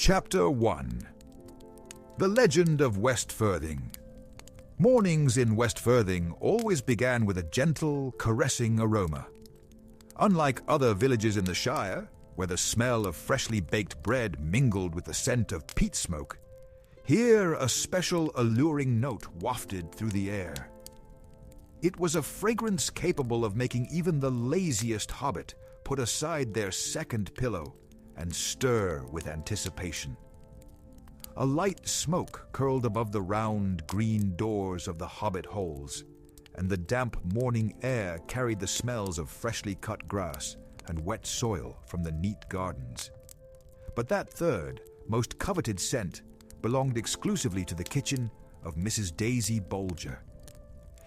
Chapter 1. The Legend of West Firthing. Mornings in West Firthing always began with a gentle, caressing aroma. Unlike other villages in the Shire, where the smell of freshly baked bread mingled with the scent of peat smoke, here a special alluring note wafted through the air. It was a fragrance capable of making even the laziest hobbit put aside their second pillow and stir with anticipation. A light smoke curled above the round green doors of the hobbit holes, and the damp morning air carried the smells of freshly cut grass and wet soil from the neat gardens. But that third, most coveted scent belonged exclusively to the kitchen of Mrs. Daisy Bolger.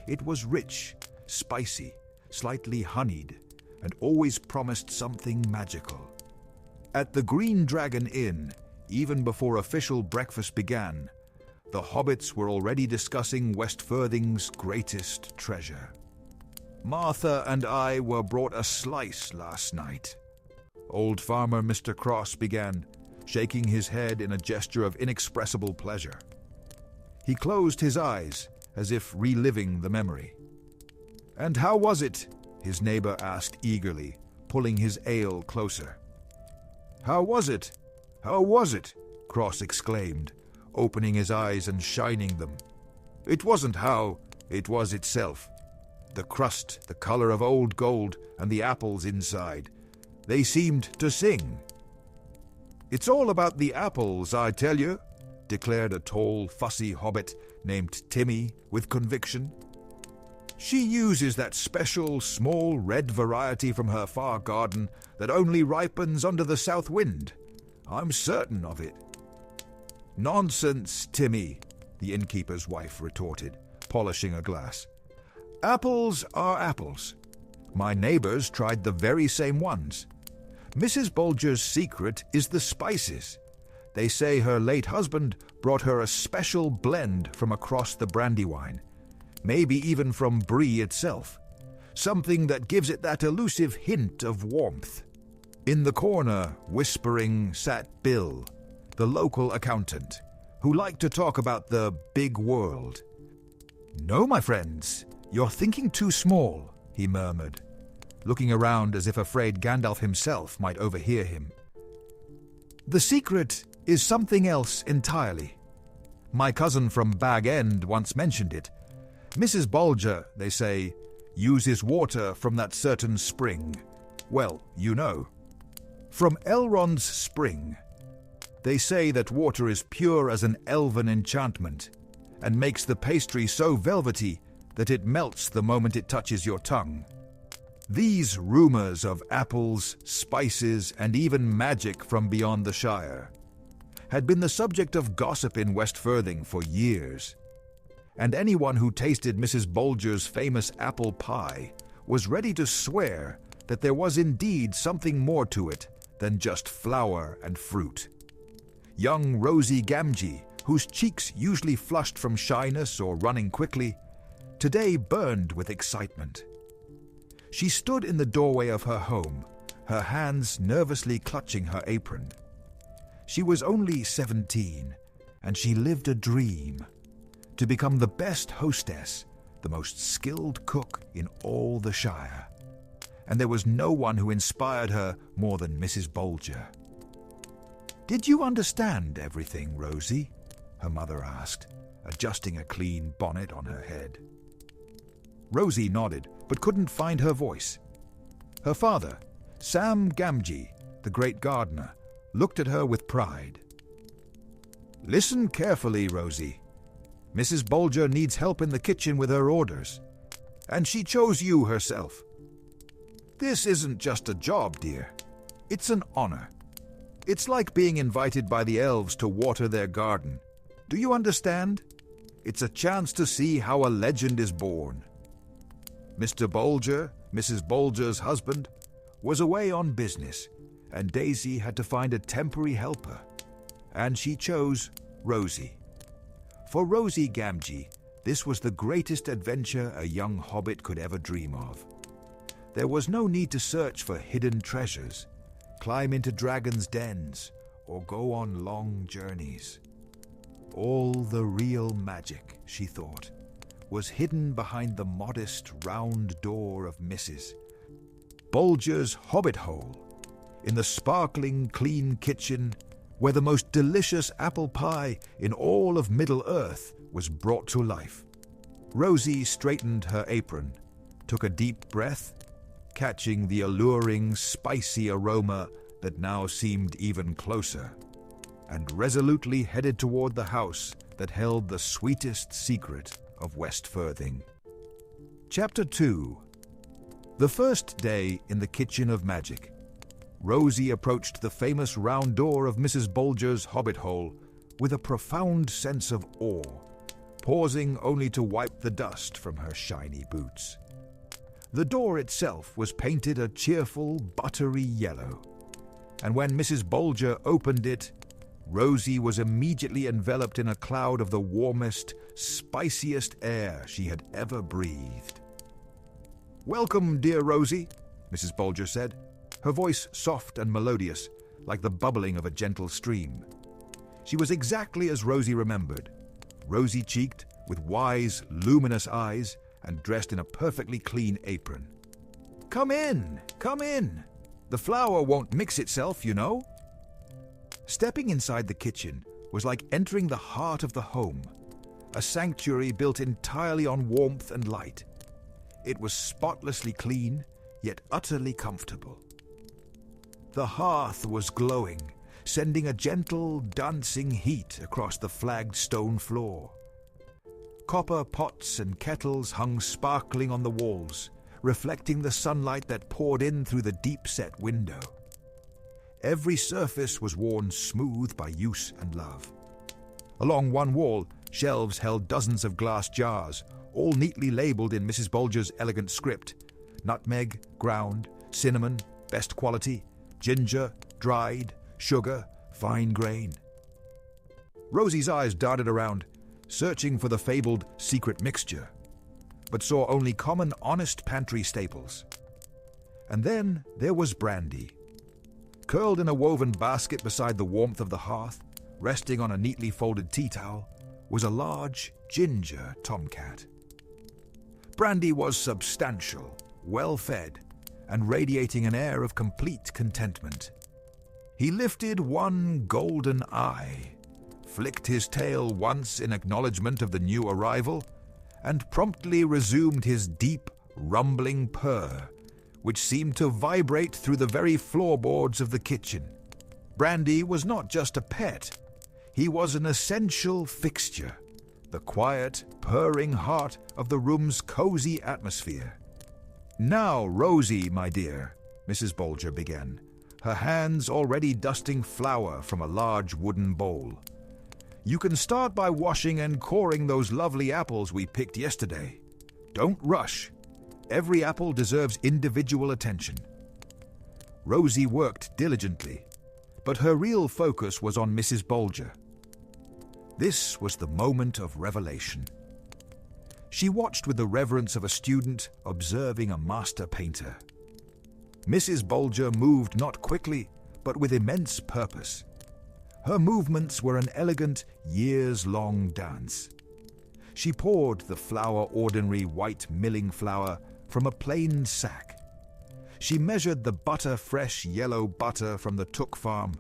It was rich, spicy, slightly honeyed, and always promised something magical. At the Green Dragon Inn, even before official breakfast began, the hobbits were already discussing West Firthing's greatest treasure. Martha and I were brought a slice last night. Old farmer Mr. Cross began, shaking his head in a gesture of inexpressible pleasure. He closed his eyes, as if reliving the memory. "And how was it?" his neighbor asked eagerly, pulling his ale closer. "How was it? How was it?" Cross exclaimed, opening his eyes and shining them. "It wasn't how, it was itself. The crust, the color of old gold, and the apples inside. They seemed to sing." "It's all about the apples, I tell you," declared a tall, fussy hobbit named Timmy with conviction. "She uses that special, small, red variety from her far garden that only ripens under the south wind. I'm certain of it." "Nonsense, Timmy," the innkeeper's wife retorted, polishing a glass. "Apples are apples. My neighbors tried the very same ones. Mrs. Bolger's secret is the spices. They say her late husband brought her a special blend from across the Brandywine, maybe even from Brie itself, something that gives it that elusive hint of warmth." In the corner, whispering, sat Bill, the local accountant, who liked to talk about the big world. "No, my friends, you're thinking too small," he murmured, looking around as if afraid Gandalf himself might overhear him. "The secret is something else entirely. My cousin from Bag End once mentioned it. Mrs. Bolger, they say, uses water from that certain spring. Well, you know. From Elrond's spring. They say that water is pure as an elven enchantment, and makes the pastry so velvety that it melts the moment it touches your tongue. These rumors of apples, spices, and even magic from beyond the Shire had been the subject of gossip in West Firthing for years, and anyone who tasted Mrs. Bolger's famous apple pie was ready to swear that there was indeed something more to it than just flour and fruit. Young Rosie Gamgee, whose cheeks usually flushed from shyness or running quickly, today burned with excitement. She stood in the doorway of her home, her hands nervously clutching her apron. She was only 17, and she lived a dream: to become the best hostess, the most skilled cook in all the Shire. And there was no one who inspired her more than Mrs. Bolger. "Did you understand everything, Rosie?" her mother asked, adjusting a clean bonnet on her head. Rosie nodded, but couldn't find her voice. Her father, Sam Gamgee, the great gardener, looked at her with pride. "Listen carefully, Rosie. Mrs. Bolger needs help in the kitchen with her orders, and she chose you herself. This isn't just a job, dear. It's an honor. It's like being invited by the elves to water their garden. Do you understand? It's a chance to see how a legend is born." Mr. Bolger, Mrs. Bolger's husband, was away on business, and Daisy had to find a temporary helper, and she chose Rosie. For Rosie Gamgee, this was the greatest adventure a young hobbit could ever dream of. There was no need to search for hidden treasures, climb into dragons' dens, or go on long journeys. All the real magic, she thought, was hidden behind the modest round door of Mrs. Bolger's Hobbit hole, in the sparkling clean kitchen where the most delicious apple pie in all of Middle-earth was brought to life. Rosie straightened her apron, took a deep breath, catching the alluring, spicy aroma that now seemed even closer, and resolutely headed toward the house that held the sweetest secret of West Firthing. Chapter 2. The first day in the Kitchen of Magic, Rosie approached the famous round door of Mrs. Bolger's Hobbit hole with a profound sense of awe, pausing only to wipe the dust from her shiny boots. The door itself was painted a cheerful, buttery yellow, and when Mrs. Bolger opened it, Rosie was immediately enveloped in a cloud of the warmest, spiciest air she had ever breathed. "Welcome, dear Rosie," Mrs. Bolger said, her voice soft and melodious, like the bubbling of a gentle stream. She was exactly as Rosie remembered, rosy-cheeked, with wise, luminous eyes, and dressed in a perfectly clean apron. Come in. The flour won't mix itself, you know." Stepping inside the kitchen was like entering the heart of the home, a sanctuary built entirely on warmth and light. It was spotlessly clean, yet utterly comfortable. The hearth was glowing, sending a gentle, dancing heat across the flagged stone floor. Copper pots and kettles hung sparkling on the walls, reflecting the sunlight that poured in through the deep-set window. Every surface was worn smooth by use and love. Along one wall, shelves held dozens of glass jars, all neatly labeled in Mrs. Bolger's elegant script: nutmeg, ground, cinnamon, best quality, ginger, dried, sugar, fine grain. Rosie's eyes darted around, searching for the fabled secret mixture, but saw only common, honest pantry staples. And then there was brandy. Curled in a woven basket beside the warmth of the hearth, resting on a neatly folded tea towel, was a large ginger tomcat. Brandy was substantial, well-fed, and radiating an air of complete contentment. He lifted one golden eye, flicked his tail once in acknowledgement of the new arrival, and promptly resumed his deep, rumbling purr, which seemed to vibrate through the very floorboards of the kitchen. Brandy was not just a pet. He was an essential fixture, the quiet, purring heart of the room's cozy atmosphere. "Now, Rosie, my dear," Mrs. Bolger began, her hands already dusting flour from a large wooden bowl. "You can start by washing and coring those lovely apples we picked yesterday. Don't rush. Every apple deserves individual attention." Rosie worked diligently, but her real focus was on Mrs. Bolger. This was the moment of revelation. She watched with the reverence of a student observing a master painter. Mrs. Bolger moved not quickly, but with immense purpose. Her movements were an elegant, years-long dance. She poured the ordinary white milling flour from a plain sack. She measured the fresh yellow butter from the Took farm.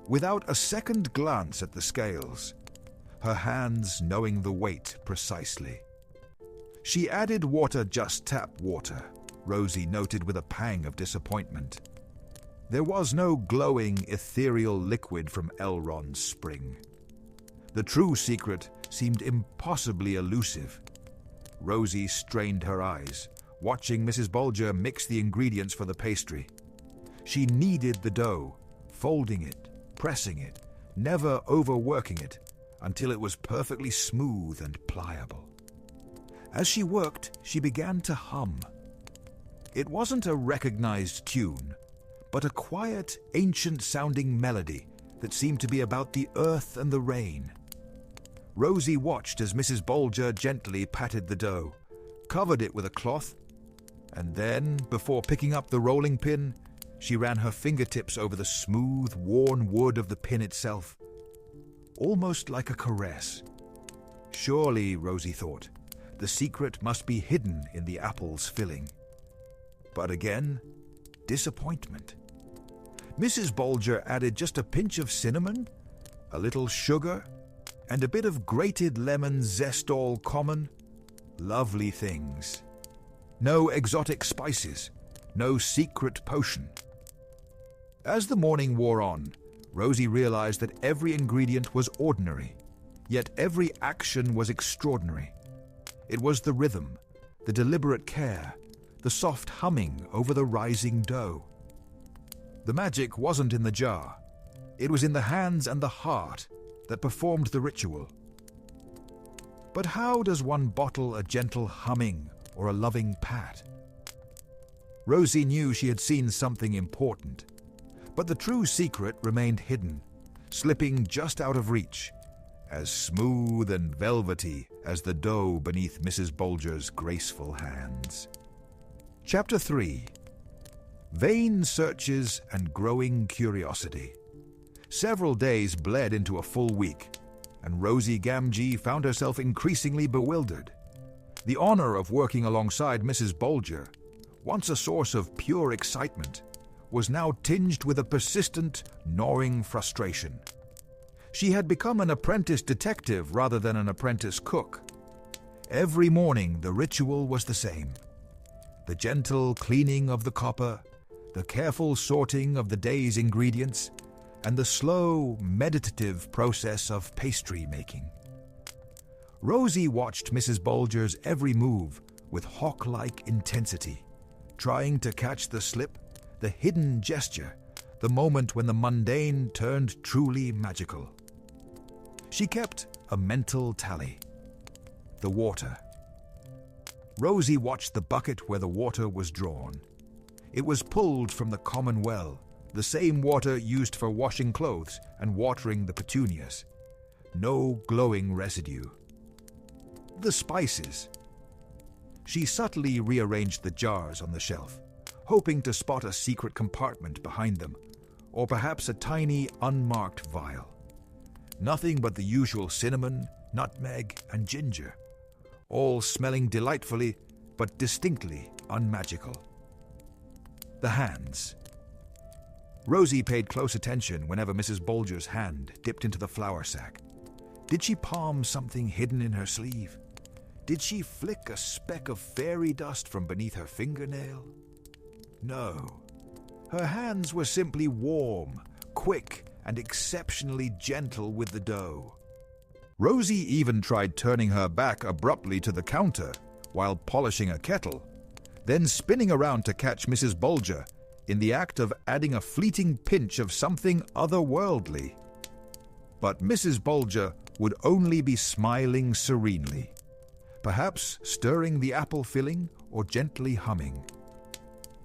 Without a second glance at the scales, her hands knowing the weight precisely. She added water, just tap water, Rosie noted with a pang of disappointment. There was no glowing, ethereal liquid from Elrond's spring. The true secret seemed impossibly elusive. Rosie strained her eyes, watching Mrs. Bolger mix the ingredients for the pastry. She kneaded the dough, folding it, pressing it, never overworking it, until it was perfectly smooth and pliable. As she worked, she began to hum. It wasn't a recognized tune, but a quiet, ancient-sounding melody that seemed to be about the earth and the rain. Rosie watched as Mrs. Bolger gently patted the dough, covered it with a cloth, and then, before picking up the rolling pin, She ran her fingertips over the smooth, worn wood of the pin itself, almost like a caress. Surely, Rosie thought, the secret must be hidden in the apple's filling. But again, disappointment. Mrs. Bolger added just a pinch of cinnamon, a little sugar, and a bit of grated lemon zest, all common. Lovely things. No exotic spices, no secret potion. As the morning wore on, Rosie realized that every ingredient was ordinary, yet every action was extraordinary. It was the rhythm, the deliberate care, the soft humming over the rising dough. The magic wasn't in the jar. It was in the hands and the heart that performed the ritual. But how does one bottle a gentle humming or a loving pat? Rosie knew she had seen something important, but the true secret remained hidden, slipping just out of reach, as smooth and velvety as the dough beneath Mrs. Bolger's graceful hands. Chapter 3. Vain searches and growing curiosity. Several days bled into a full week, and Rosie Gamgee found herself increasingly bewildered. The honor of working alongside Mrs. Bolger, once a source of pure excitement, was now tinged with a persistent, gnawing frustration. She had become an apprentice detective rather than an apprentice cook. Every morning the ritual was the same. The gentle cleaning of the copper, the careful sorting of the day's ingredients, and the slow, meditative process of pastry making. Rosie watched Mrs. Bolger's every move with hawk-like intensity, trying to catch the slip, the hidden gesture, the moment when the mundane turned truly magical. She kept a mental tally. The water. Rosie watched the bucket where the water was drawn. It was pulled from the common well, the same water used for washing clothes and watering the petunias. No glowing residue. The spices. She subtly rearranged the jars on the shelf, hoping to spot a secret compartment behind them, or perhaps a tiny, unmarked vial. Nothing but the usual cinnamon, nutmeg, and ginger, all smelling delightfully but distinctly unmagical. The hands. Rosie paid close attention whenever Mrs. Bolger's hand dipped into the flour sack. Did she palm something hidden in her sleeve? Did she flick a speck of fairy dust from beneath her fingernail? No. Her hands were simply warm, quick, and exceptionally gentle with the dough. Rosie even tried turning her back abruptly to the counter while polishing a kettle, then spinning around to catch Mrs. Bolger in the act of adding a fleeting pinch of something otherworldly. But Mrs. Bolger would only be smiling serenely, perhaps stirring the apple filling or gently humming.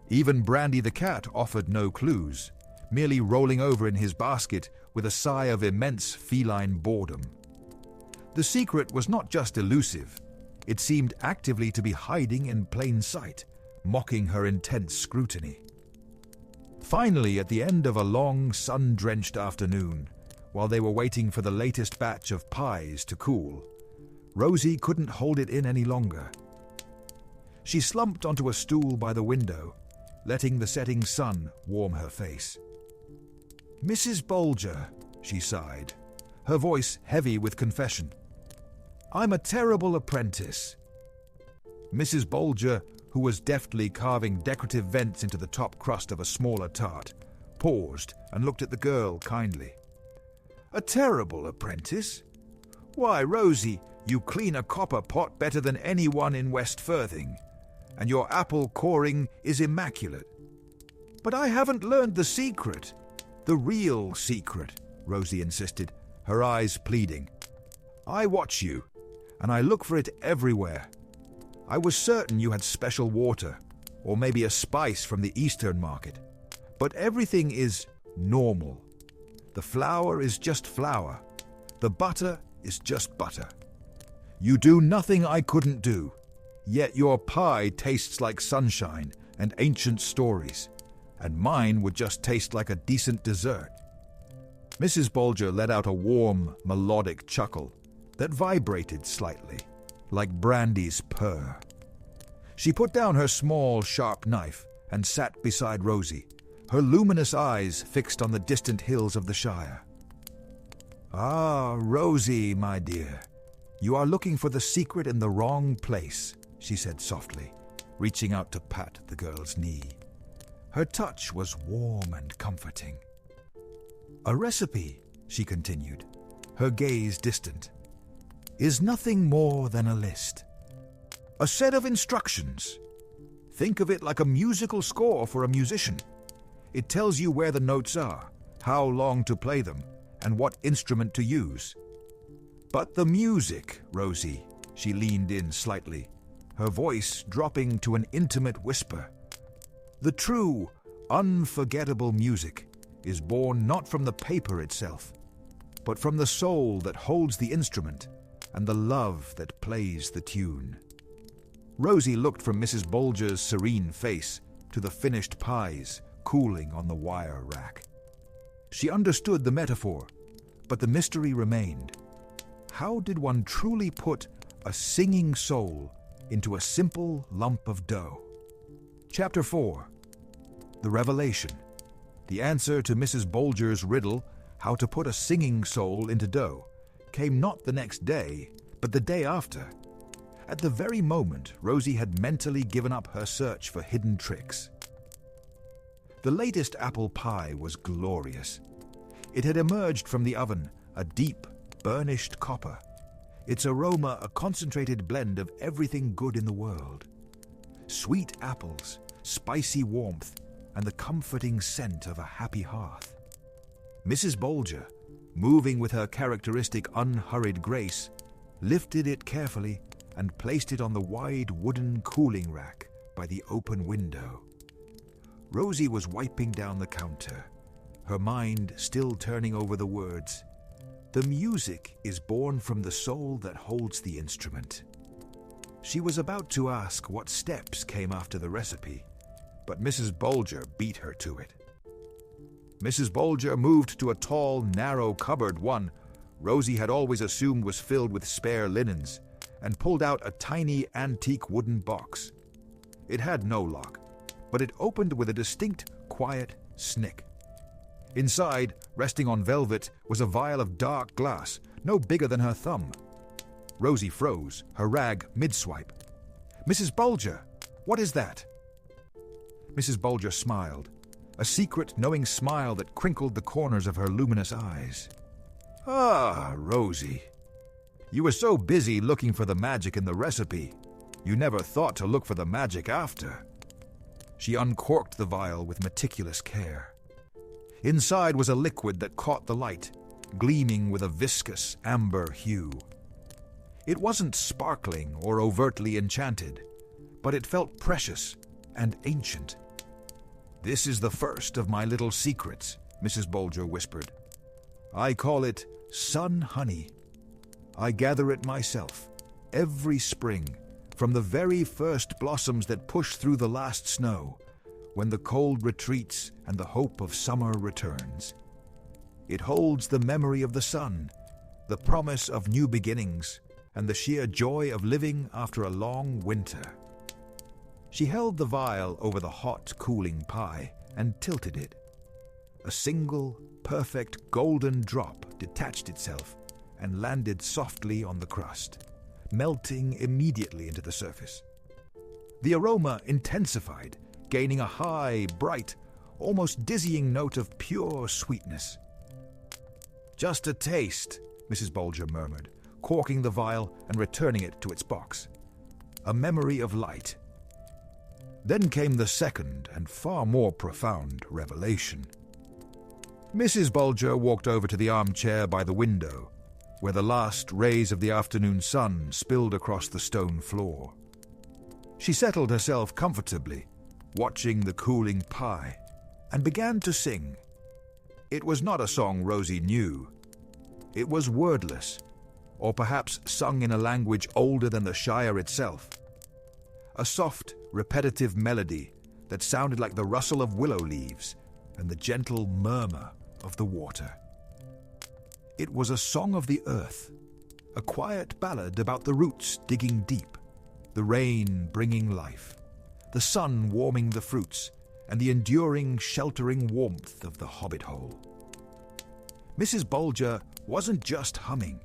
Even Brandy the cat offered no clues, merely rolling over in his basket with a sigh of immense feline boredom. The secret was not just elusive, it seemed actively to be hiding in plain sight, mocking her intense scrutiny. Finally, at the end of a long, sun-drenched afternoon, while they were waiting for the latest batch of pies to cool, Rosie couldn't hold it in any longer. She slumped onto a stool by the window, letting the setting sun warm her face. "Mrs. Bolger," she sighed, her voice heavy with confession. "I'm a terrible apprentice." Mrs. Bolger, who was deftly carving decorative vents into the top crust of a smaller tart, paused and looked at the girl kindly. "A terrible apprentice? Why, Rosie, you clean a copper pot better than anyone in West Firthing, and your apple coring is immaculate." "But I haven't learned the secret. The real secret," Rosie insisted, her eyes pleading. "I watch you, and I look for it everywhere. I was certain you had special water, or maybe a spice from the Eastern market, but everything is normal. The flour is just flour. The butter is just butter. You do nothing I couldn't do, yet your pie tastes like sunshine and ancient stories. and mine would just taste like a decent dessert." Mrs. Bolger let out a warm, melodic chuckle that vibrated slightly, like Brandy's purr. She put down her small, sharp knife and sat beside Rosie, her luminous eyes fixed on the distant hills of the Shire. "Ah, Rosie, my dear, you are looking for the secret in the wrong place," she said softly, reaching out to pat the girl's knee. Her touch was warm and comforting. "A recipe," she continued, her gaze distant, "is nothing more than a list. A set of instructions. Think of it like a musical score for a musician. It tells you where the notes are, how long to play them, and what instrument to use. But the music, Rosie," she leaned in slightly, her voice dropping to an intimate whisper. "The true, unforgettable music is born not from the paper itself, but from the soul that holds the instrument and the love that plays the tune." Rosie looked from Mrs. Bolger's serene face to the finished pies cooling on the wire rack. She understood the metaphor, but the mystery remained. How did one truly put a singing soul into a simple lump of dough? Chapter 4. The Revelation. The answer to Mrs. Bolger's riddle, how to put a singing soul into dough, came not the next day, but the day after. At the very moment Rosie had mentally given up her search for hidden tricks. The latest apple pie was glorious. It had emerged from the oven, a deep, burnished copper, its aroma a concentrated blend of everything good in the world. Sweet apples, spicy warmth, and the comforting scent of a happy hearth. Mrs. Bolger, moving with her characteristic unhurried grace, lifted it carefully and placed it on the wide wooden cooling rack by the open window. Rosie was wiping down the counter, her mind still turning over the words, "The music is born from the soul that holds the instrument." She was about to ask what steps came after the recipe, but Mrs. Bolger beat her to it. Mrs. Bolger moved to a tall, narrow cupboard, one Rosie had always assumed was filled with spare linens, and pulled out a tiny antique wooden box. It had no lock, but it opened with a distinct, quiet snick. Inside, resting on velvet, was a vial of dark glass, no bigger than her thumb. Rosie froze, her rag mid-swipe. "Mrs. Bolger, what is that?" Mrs. Bolger smiled, a secret, knowing smile that crinkled the corners of her luminous eyes. "Ah, Rosie, you were so busy looking for the magic in the recipe, you never thought to look for the magic after." She uncorked the vial with meticulous care. Inside was a liquid that caught the light, gleaming with a viscous amber hue. It wasn't sparkling or overtly enchanted, but it felt precious and ancient. "This is the first of my little secrets," Mrs. Bolger whispered. "I call it sun honey. I gather it myself, every spring, from the very first blossoms that push through the last snow, when the cold retreats and the hope of summer returns. It holds the memory of the sun, the promise of new beginnings, and the sheer joy of living after a long winter." She held the vial over the hot, cooling pie and tilted it. A single, perfect golden drop detached itself and landed softly on the crust, melting immediately into the surface. The aroma intensified, gaining a high, bright, almost dizzying note of pure sweetness. "Just a taste," Mrs. Bolger murmured, corking the vial and returning it to its box. "A memory of light." Then came the second and far more profound revelation. Mrs. Bolger walked over to the armchair by the window, where the last rays of the afternoon sun spilled across the stone floor. She settled herself comfortably, watching the cooling pie, and began to sing. It was not a song Rosie knew. It was wordless, or perhaps sung in a language older than the Shire itself. A soft, repetitive melody that sounded like the rustle of willow leaves and the gentle murmur of the water. It was a song of the earth, a quiet ballad about the roots digging deep, the rain bringing life, the sun warming the fruits, and the enduring, sheltering warmth of the hobbit hole. Mrs. Bolger wasn't just humming.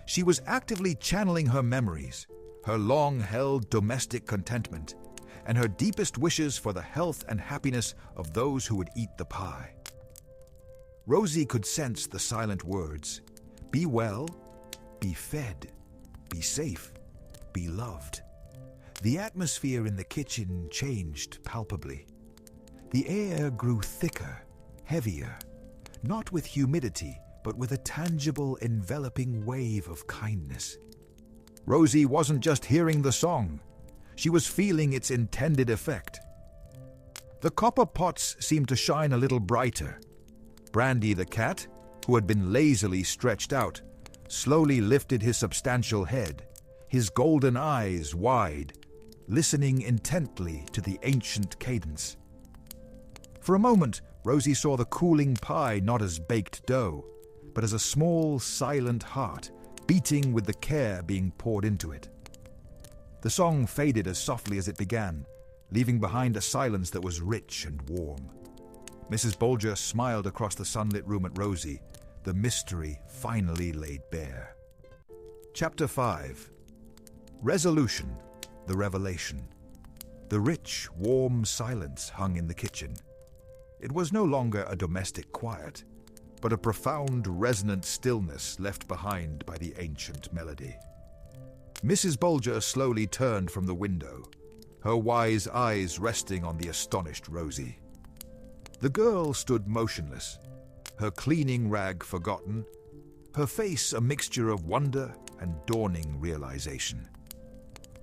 She was actively channeling her memories, her long-held domestic contentment, and her deepest wishes for the health and happiness of those who would eat the pie. Rosie could sense the silent words: be well, be fed, be safe, be loved. The atmosphere in the kitchen changed palpably. The air grew thicker, heavier, not with humidity, but with a tangible, enveloping wave of kindness. Rosie wasn't just hearing the song. She was feeling its intended effect. The copper pots seemed to shine a little brighter. Brandy the cat, who had been lazily stretched out, slowly lifted his substantial head, his golden eyes wide, listening intently to the ancient cadence. For a moment, Rosie saw the cooling pie not as baked dough, but as a small, silent heart, beating with the care being poured into it. The song faded as softly as it began, leaving behind a silence that was rich and warm. Mrs. Bolger smiled across the sunlit room at Rosie, the mystery finally laid bare. Chapter 5. Resolution, the Revelation. The rich, warm silence hung in the kitchen. It was no longer a domestic quiet, but a profound, resonant stillness left behind by the ancient melody. Mrs. Bolger slowly turned from the window, her wise eyes resting on the astonished Rosie. The girl stood motionless, her cleaning rag forgotten, her face a mixture of wonder and dawning realization.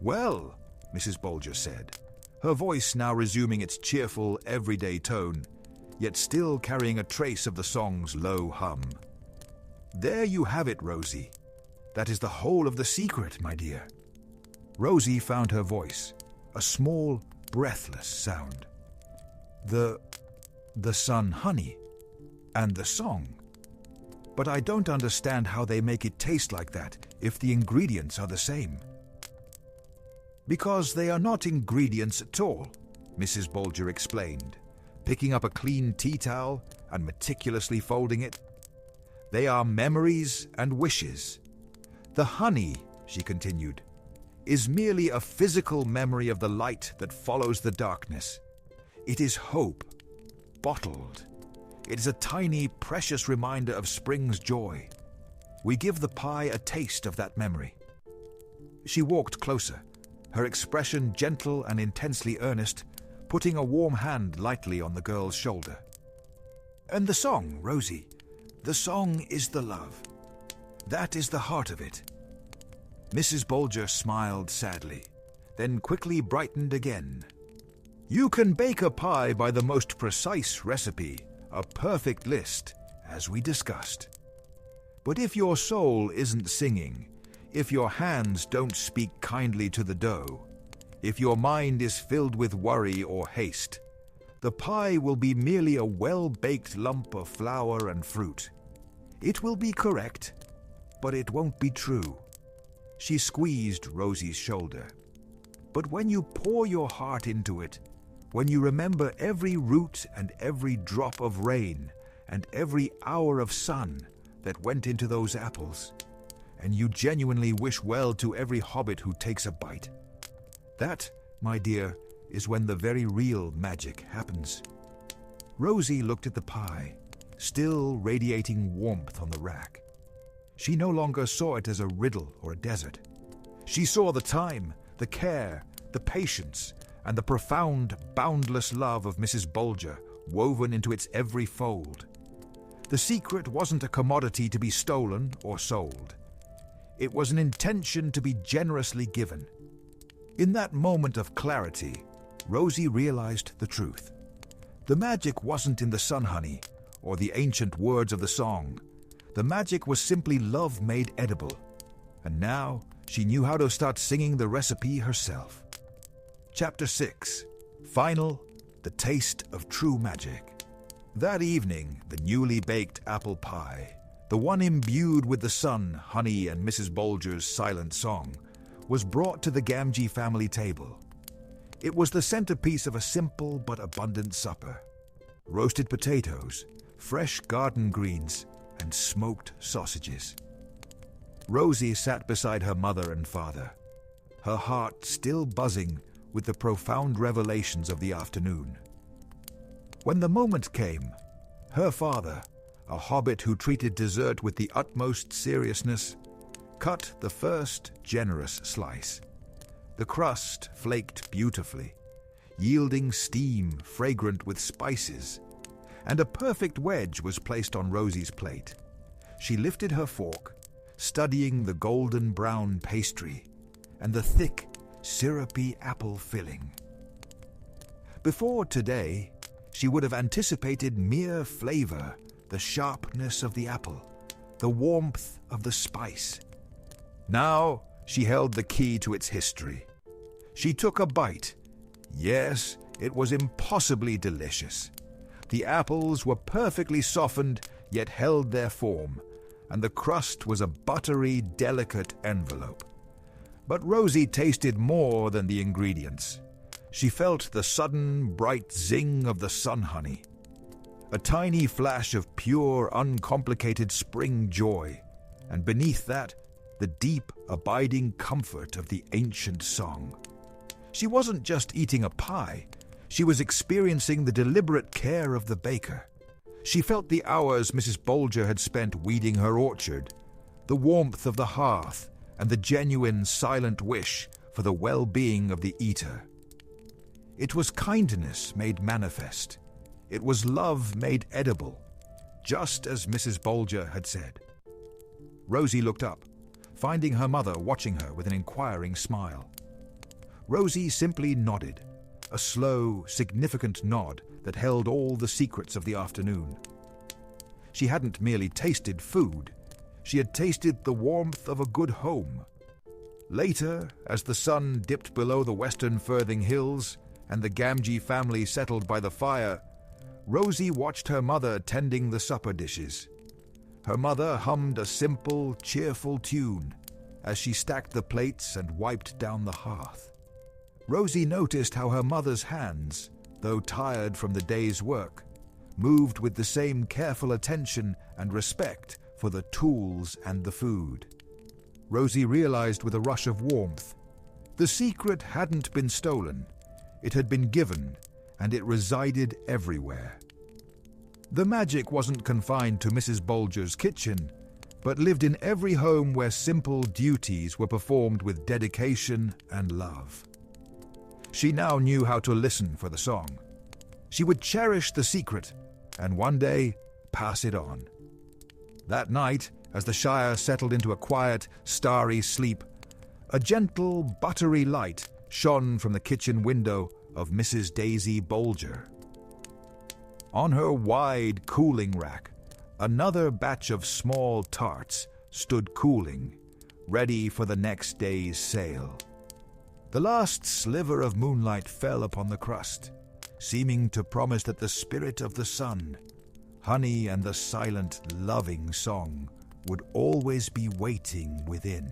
"Well," Mrs. Bolger said, her voice now resuming its cheerful, everyday tone, yet still carrying a trace of the song's low hum. "There you have it, Rosie. That is the whole of the secret, my dear." Rosie found her voice, a small, breathless sound. The sun honey, and the song. But I don't understand how they make it taste like that if the ingredients are the same." "Because they are not ingredients at all," Mrs. Bolger explained, picking up a clean tea towel and meticulously folding it. "They are memories and wishes. The honey," she continued, "is merely a physical memory of the light that follows the darkness. It is hope, bottled. It is a tiny, precious reminder of spring's joy. We give the pie a taste of that memory." She walked closer, her expression gentle and intensely earnest, putting a warm hand lightly on the girl's shoulder. "And the song, Rosie, the song is the love. That is the heart of it." Mrs. Bolger smiled sadly, then quickly brightened again. "You can bake a pie by the most precise recipe, a perfect list, as we discussed. But if your soul isn't singing, if your hands don't speak kindly to the dough, if your mind is filled with worry or haste, the pie will be merely a well-baked lump of flour and fruit. It will be correct, but it won't be true." She squeezed Rosie's shoulder. "But when you pour your heart into it, when you remember every root and every drop of rain and every hour of sun that went into those apples, and you genuinely wish well to every hobbit who takes a bite, that, my dear, is when the very real magic happens." Rosie looked at the pie, still radiating warmth on the rack. She no longer saw it as a riddle or a desert. She saw the time, the care, the patience, and the profound, boundless love of Mrs. Bolger woven into its every fold. The secret wasn't a commodity to be stolen or sold. It was an intention to be generously given. In that moment of clarity, Rosie realized the truth. The magic wasn't in the sun honey or the ancient words of the song. The magic was simply love made edible. And now she knew how to start singing the recipe herself. Chapter 6. Final the taste of true magic. That evening, the newly baked apple pie, the one imbued with the sun, honey, and Mrs. Bolger's silent song, was brought to the Gamgee family table. It was the centerpiece of a simple but abundant supper. Roasted potatoes, fresh garden greens, and smoked sausages. Rosie sat beside her mother and father, her heart still buzzing with the profound revelations of the afternoon. When the moment came, her father, a hobbit who treated dessert with the utmost seriousness, cut the first generous slice. The crust flaked beautifully, yielding steam fragrant with spices, and a perfect wedge was placed on Rosie's plate. She lifted her fork, studying the golden brown pastry and the thick, syrupy apple filling. Before today, she would have anticipated mere flavor, the sharpness of the apple, the warmth of the spice. Now she held the key to its history. She took a bite. Yes, it was impossibly delicious. The apples were perfectly softened, yet held their form, and the crust was a buttery, delicate envelope. But Rosie tasted more than the ingredients. She felt the sudden, bright zing of the sun honey, a tiny flash of pure, uncomplicated spring joy, and beneath that, the deep, abiding comfort of the ancient song. She wasn't just eating a pie. She was experiencing the deliberate care of the baker. She felt the hours Mrs. Bolger had spent weeding her orchard, the warmth of the hearth, and the genuine, silent wish for the well-being of the eater. It was kindness made manifest. It was love made edible, just as Mrs. Bolger had said. Rosie looked up, finding her mother watching her with an inquiring smile. Rosie simply nodded, a slow, significant nod that held all the secrets of the afternoon. She hadn't merely tasted food, she had tasted the warmth of a good home. Later, as the sun dipped below the western Firthing Hills and the Gamgee family settled by the fire, Rosie watched her mother tending the supper dishes. Her mother hummed a simple, cheerful tune as she stacked the plates and wiped down the hearth. Rosie noticed how her mother's hands, though tired from the day's work, moved with the same careful attention and respect for the tools and the food. Rosie realized with a rush of warmth. The secret hadn't been stolen. It had been given, and it resided everywhere. The magic wasn't confined to Mrs. Bolger's kitchen, but lived in every home where simple duties were performed with dedication and love. She now knew how to listen for the song. She would cherish the secret, and one day pass it on. That night, as the Shire settled into a quiet, starry sleep, a gentle, buttery light shone from the kitchen window of Mrs. Daisy Bolger. On her wide cooling rack, another batch of small tarts stood cooling, ready for the next day's sale. The last sliver of moonlight fell upon the crust, seeming to promise that the spirit of the sun, honey, and the silent, loving song would always be waiting within.